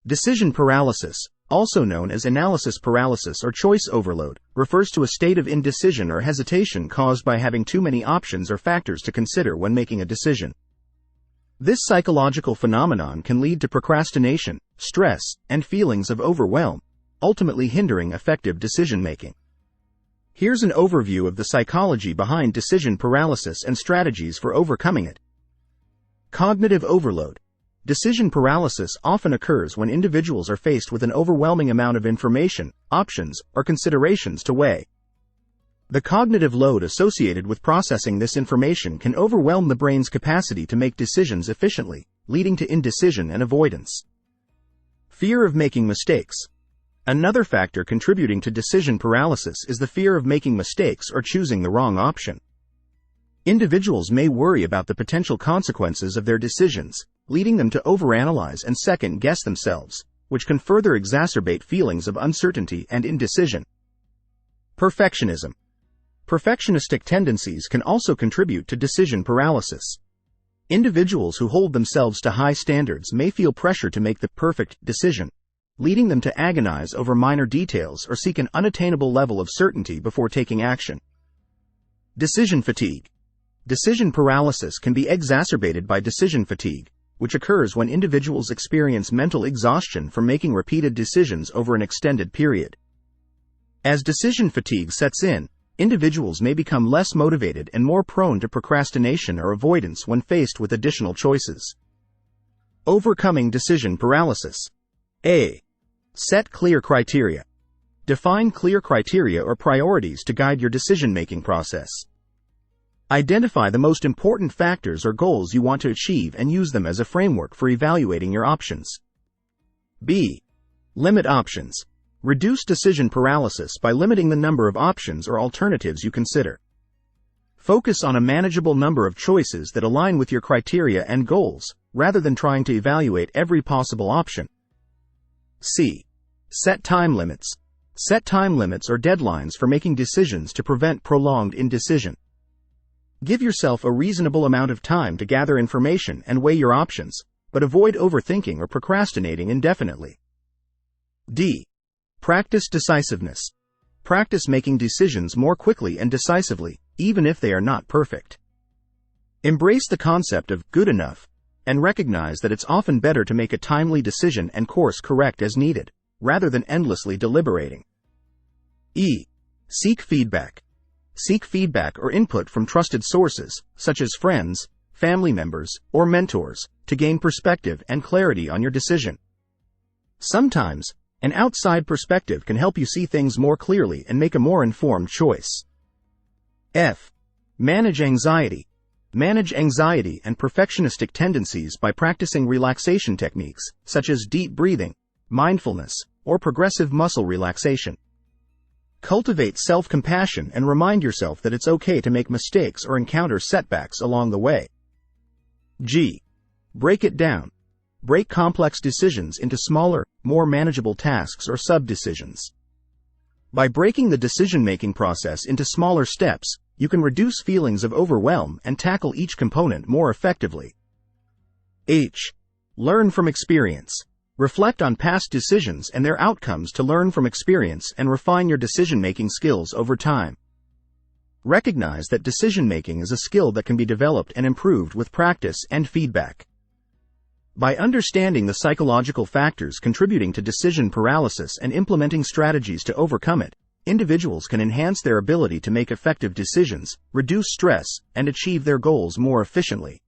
Decision paralysis, also known as analysis paralysis or choice overload, refers to a state of indecision or hesitation caused by having too many options or factors to consider when making a decision. This psychological phenomenon can lead to procrastination, stress, and feelings of overwhelm, ultimately hindering effective decision-making. Here's an overview of the psychology behind decision paralysis and strategies for overcoming it. Cognitive overload. Decision paralysis often occurs when individuals are faced with an overwhelming amount of information, options, or considerations to weigh. The cognitive load associated with processing this information can overwhelm the brain's capacity to make decisions efficiently, leading to indecision and avoidance. Fear of making mistakes. Another factor contributing to decision paralysis is the fear of making mistakes or choosing the wrong option. Individuals may worry about the potential consequences of their decisions, leading them to overanalyze and second-guess themselves, which can further exacerbate feelings of uncertainty and indecision. Perfectionism. Perfectionistic tendencies can also contribute to decision paralysis. Individuals who hold themselves to high standards may feel pressure to make the perfect decision, leading them to agonize over minor details or seek an unattainable level of certainty before taking action. Decision fatigue. Decision paralysis can be exacerbated by decision fatigue, which occurs when individuals experience mental exhaustion from making repeated decisions over an extended period. As decision fatigue sets in, individuals may become less motivated and more prone to procrastination or avoidance when faced with additional choices. Overcoming decision paralysis. A. Set clear criteria. Define clear criteria or priorities to guide your decision-making process. Identify the most important factors or goals you want to achieve and use them as a framework for evaluating your options. B. Limit options. Reduce decision paralysis by limiting the number of options or alternatives you consider. Focus on a manageable number of choices that align with your criteria and goals, rather than trying to evaluate every possible option. C. Set time limits. Set time limits or deadlines for making decisions to prevent prolonged indecision. Give yourself a reasonable amount of time to gather information and weigh your options, but avoid overthinking or procrastinating indefinitely. D. Practice decisiveness. Practice making decisions more quickly and decisively, even if they are not perfect. Embrace the concept of good enough, and recognize that it's often better to make a timely decision and course correct as needed, rather than endlessly deliberating. E. Seek feedback. Seek feedback or input from trusted sources, such as friends, family members, or mentors, to gain perspective and clarity on your decision. Sometimes, an outside perspective can help you see things more clearly and make a more informed choice. F. Manage anxiety. Manage anxiety and perfectionistic tendencies by practicing relaxation techniques, such as deep breathing, mindfulness, or progressive muscle relaxation. Cultivate self-compassion and remind yourself that it's okay to make mistakes or encounter setbacks along the way. G. Break it down. Break complex decisions into smaller, more manageable tasks or sub-decisions. By breaking the decision-making process into smaller steps, you can reduce feelings of overwhelm and tackle each component more effectively. H. Learn from experience. Reflect on past decisions and their outcomes to learn from experience and refine your decision-making skills over time. Recognize that decision-making is a skill that can be developed and improved with practice and feedback. By understanding the psychological factors contributing to decision paralysis and implementing strategies to overcome it, individuals can enhance their ability to make effective decisions, reduce stress, and achieve their goals more efficiently.